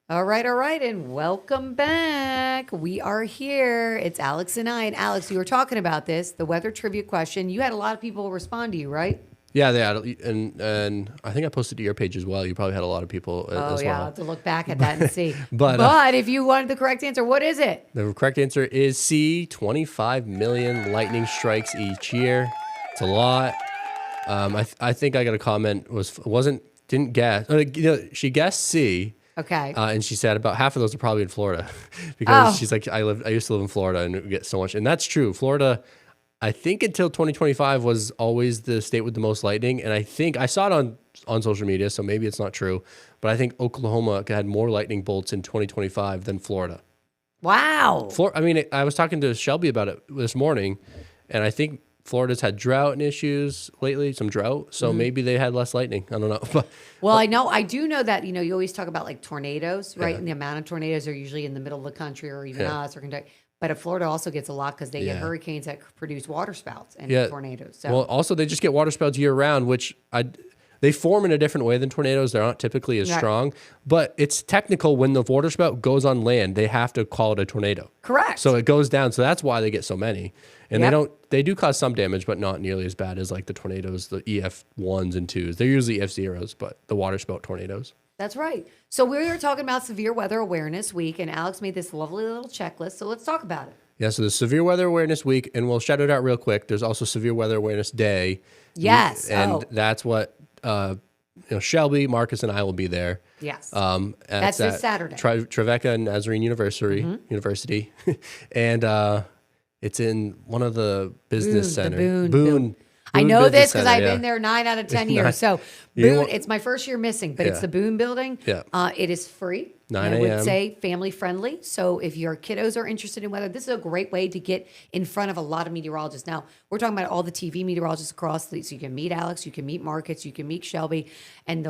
All right, and welcome back. We are here. It's Alex and I. And Alex, you were talking about this, the weather trivia question. You had a lot of people respond to you, right? Yeah, they had, and I think I posted to your page as well. You probably had a lot of people Oh, as yeah. I'll well. have to look back at that and see. But But if you wanted the correct answer, what is it? the correct answer is C. 25 million lightning strikes each year. It's a lot. I think I got a comment didn't guess. She guessed C. Okay. And she said about half of those are probably in Florida because Oh. she's like, I used to live in Florida and we get so much. And that's true. Florida, I think until 2025 was always the state with the most lightning. And I think I saw it on social media, so maybe it's not true, but I think Oklahoma had more lightning bolts in 2025 than Florida. Wow. I was talking to Shelby about it this morning, and I think Florida's had drought issues lately, some drought. So maybe they had less lightning. I don't know. But Well, I do know that, you always talk about like tornadoes, right? Yeah. And the amount of tornadoes are usually in the middle of the country or even Yeah. us or Kentucky. But Florida also gets a lot because they get Yeah. hurricanes that produce water spouts and Yeah. tornadoes. So Well, also they just get water spouts year round, they form in a different way than tornadoes. They're not typically as Right. strong, but it's technical when the water spout goes on land, they have to call it a tornado. correct. So it goes down. So that's why they get so many. And Yep. they do cause some damage, but not nearly as bad as like the tornadoes, the EF1s and 2s. They're usually EF0s, but the water spout tornadoes. That's right. So we were talking about Severe Weather Awareness Week, and Alex made this lovely little checklist. So let's talk about it. Yeah, so the Severe Weather Awareness Week, and we'll shout it out real quick. There's also Severe Weather Awareness Day. Yes. And that's what Shelby, Marcus, and I will be there. Yes. That's this at Saturday. Trevecca and Nazarene University. And it's in one of the business the center. Boone I Boone know Business this because Center, I've yeah. been there 9 out of 10 Nine- years. So You Boone, want- it's my first year missing, but it's Yeah. the Boone building. Yeah. It is free. 9 I would a.m. say family friendly. So if your kiddos are interested in weather, this is a great way to get in front of a lot of meteorologists. Now, we're talking about all the TV meteorologists across so you can meet Alex, you can meet Marcus, you can meet Shelby, and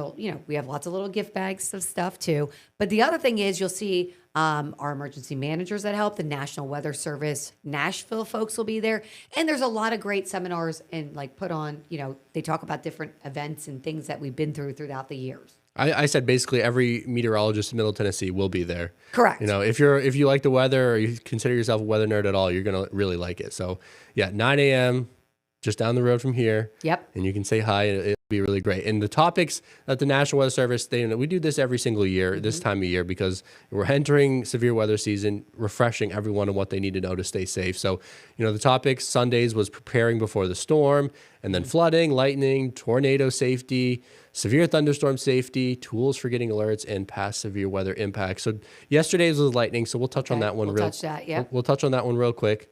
we have lots of little gift bags of stuff too. But the other thing is you'll see our emergency managers that help, the National Weather Service, Nashville folks will be there. And there's a lot of great seminars and put on, they talk about different events and things that we've been throughout the years. I said basically every meteorologist in Middle Tennessee will be there. Correct. If you like the weather or you consider yourself a weather nerd at all, you're gonna really like it. So yeah, 9 a.m. just down the road from here. Yep. And you can say hi. It'll be really great. And the topics that the National Weather Service, we do this every single year, this time of year, because we're entering severe weather season, refreshing everyone on what they need to know to stay safe. So, the topics Sundays was preparing before the storm, and then flooding, lightning, tornado safety, severe thunderstorm safety, tools for getting alerts, and past severe weather impacts. So yesterday's was lightning, so we'll touch on Okay, that one we'll touch that, yeah. We'll touch on that one real quick.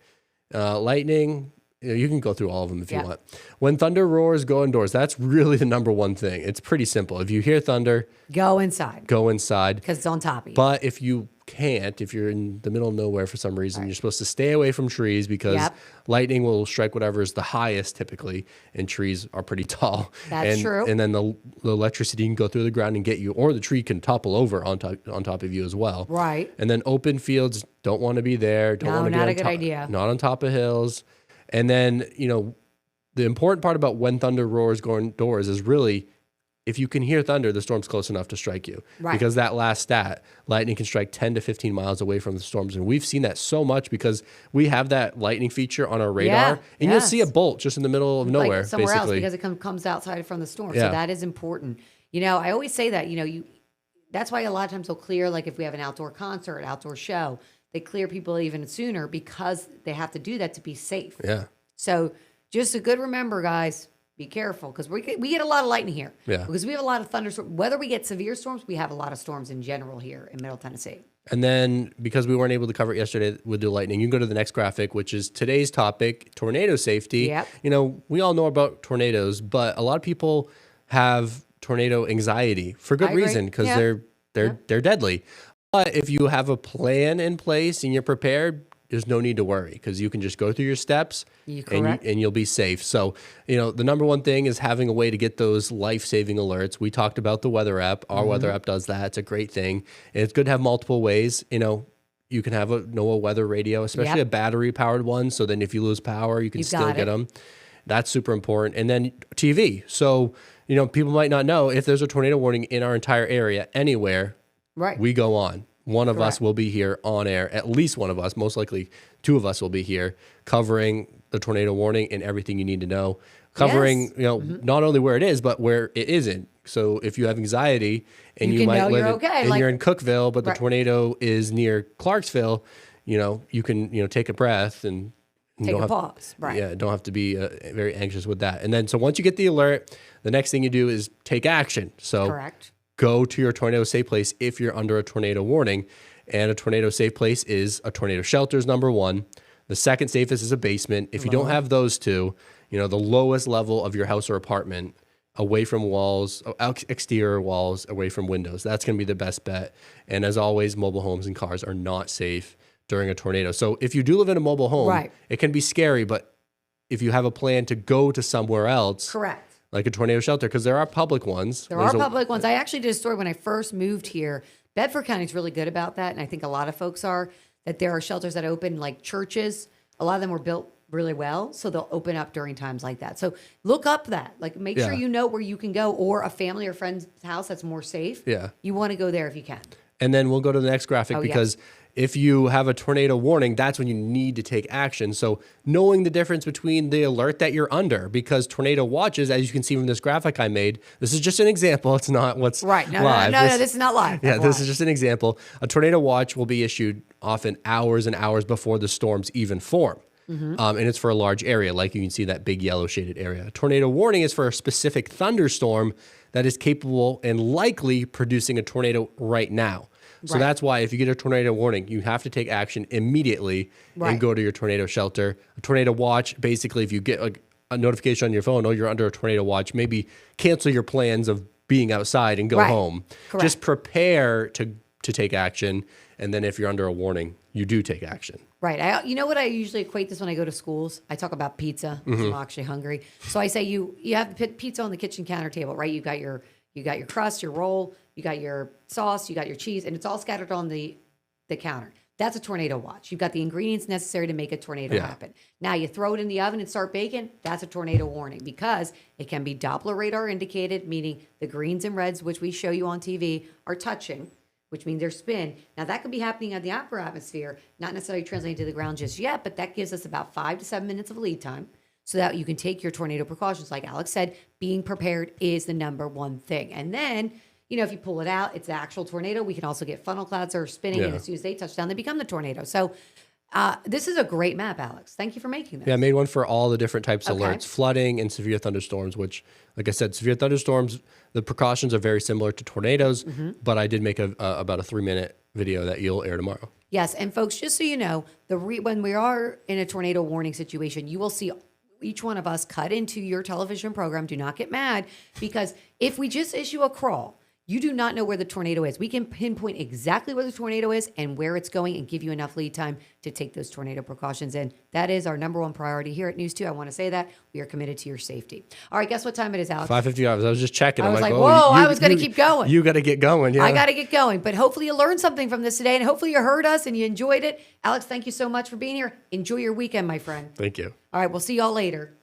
Lightning, you can go through all of them if you Yeah. want. When thunder roars, go indoors. That's really the number one thing. It's pretty simple. If you hear thunder, Go inside go inside. because it's on top of you. But if you can't, if you're in the middle of nowhere for some reason, you're supposed to stay away from trees because Yep. lightning will strike whatever is the highest typically, and trees are pretty tall. That's true. And then the electricity can go through the ground and get you, or the tree can topple over on top of you as well. Right. And then open fields, don't want to be there. Don't No, want to be not on a good idea. Not on top of hills. And then, the important part about when thunder roars going indoors is really if you can hear thunder, the storm's close enough to strike you. Right. Because that last stat, lightning can strike 10 to 15 miles away from the storms. And we've seen that so much because we have that lightning feature on our radar. Yeah, And you'll see a yes. bolt just in the middle of nowhere, like somewhere basically. else because it comes outside from the storm. Yeah. So that is important. I always say that, that's why a lot of times they'll clear, like if we have an outdoor concert, outdoor show, they clear people even sooner because they have to do that to be safe. Yeah. So just a good remember, guys, be careful because we get a lot of lightning here. Yeah. Because we have a lot of thunderstorms. Whether we get severe storms, we have a lot of storms in general here in Middle Tennessee. And then because we weren't able to cover it yesterday with the lightning, you can go to the next graphic, which is today's topic, tornado safety. Yep. We all know about tornadoes, but a lot of people have tornado anxiety for good I agree. reason because Yeah. they're deadly. But if you have a plan in place and you're prepared, there's no need to worry because you can just go through your steps correct. and you'll be safe. So, the number one thing is having a way to get those life-saving alerts. We talked about the weather app. Our weather app does that. It's a great thing. And it's good to have multiple ways. You can have a NOAA weather radio, especially Yep. a battery-powered one. So then if you lose power, you can You've still got get it. them. That's super important. And then TV. So, people might not know if there's a tornado warning in our entire area anywhere, Right. we go on. One of us Correct. will be here on air, at least one of us, most likely two of us will be here covering the tornado warning and everything you need to know. Covering, Yes. not only where it is, but where it isn't. So if you have anxiety and You you can might know live you're okay, and like- you're in Cookville, but the Right. tornado is near Clarksville, you can, take a breath and you Take don't a have- pause. Right. Yeah, don't have to be very anxious with that. And then, so once you get the alert, the next thing you do is take action. So Correct. go to your tornado safe place if you're under a tornado warning. And a tornado safe place is a tornado shelter is number one. The second safest is a basement. If you don't have those two, the lowest level of your house or apartment, away from walls, exterior walls, away from windows. That's going to be the best bet. And as always, mobile homes and cars are not safe during a tornado. So if you do live in a mobile home, Right. it can be scary, but if you have a plan to go to somewhere else, Correct. like a tornado shelter, because there are public ones. There There's are a- public ones. I actually did a story when I first moved here. Bedford County is really good about that, and I think a lot of folks are, that there are shelters that open, like churches. A lot of them were built really well, so they'll open up during times like that. So look up that. Like, make sure Yeah. you know where you can go, or a family or friend's house that's more safe. Yeah. You want to go there if you can. And then we'll go to the next graphic Oh, yes. because if you have a tornado warning, that's when you need to take action. So knowing the difference between the alert that you're under, because tornado watches, as you can see from this graphic I made, this is just an example. It's not what's Right. No, live. no, this is not live. Yeah, That's this live. is just an example. A tornado watch will be issued often hours and hours before the storms even form. And it's for a large area, like you can see that big yellow shaded area. A tornado warning is for a specific thunderstorm that is capable and likely producing a tornado right now. So Right. that's why if you get a tornado warning, you have to take action immediately Right. and go to your tornado shelter. A tornado watch, basically, if you get a notification on your phone, oh, you're under a tornado watch, maybe cancel your plans of being outside and go Right. home. Correct. Just prepare to take action. And then if you're under a warning, you do take action. Right. You know what I usually equate this when I go to schools? I talk about pizza. 'Cause I'm actually hungry. So I say you have pizza on the kitchen counter table, right? You got your crust, your roll, you got your sauce, you got your cheese, and it's all scattered on the counter. That's a tornado watch. You've got the ingredients necessary to make a tornado Yeah. happen. Now you throw it in the oven and start baking. That's a tornado warning because it can be Doppler radar indicated, meaning the greens and reds, which we show you on TV, are touching, which means they're spin. Now that could be happening at the upper atmosphere, not necessarily translating to the ground just yet, but that gives us about 5 to 7 minutes of lead time so that you can take your tornado precautions. Like Alex said, being prepared is the number one thing. And then, if you pull it out, it's the actual tornado. We can also get funnel clouds that are spinning, and Yeah. as soon as they touch down, they become the tornado. So this is a great map, Alex. Thank you for making this. Yeah, I made one for all the different types of Okay. alerts, flooding and severe thunderstorms, which, like I said, severe thunderstorms, the precautions are very similar to tornadoes, but I did make about a 3-minute video that you'll air tomorrow. Yes, and folks, just so you know, when we are in a tornado warning situation, you will see each one of us cut into your television program. Do not get mad, because if we just issue a crawl, you do not know where the tornado is. We can pinpoint exactly where the tornado is and where it's going and give you enough lead time to take those tornado precautions in. That is our number one priority here at News 2. I want to say that. We are committed to your safety. All right, guess what time it is, Alex? 5:55. I was just checking. I I'm was like, oh, whoa, I was gonna keep going. You got to get going. Yeah. I got to get going, but hopefully you learned something from this today, and hopefully you heard us and you enjoyed it. Alex, thank you so much for being here. Enjoy your weekend, my friend. Thank you. All right, we'll see y'all later.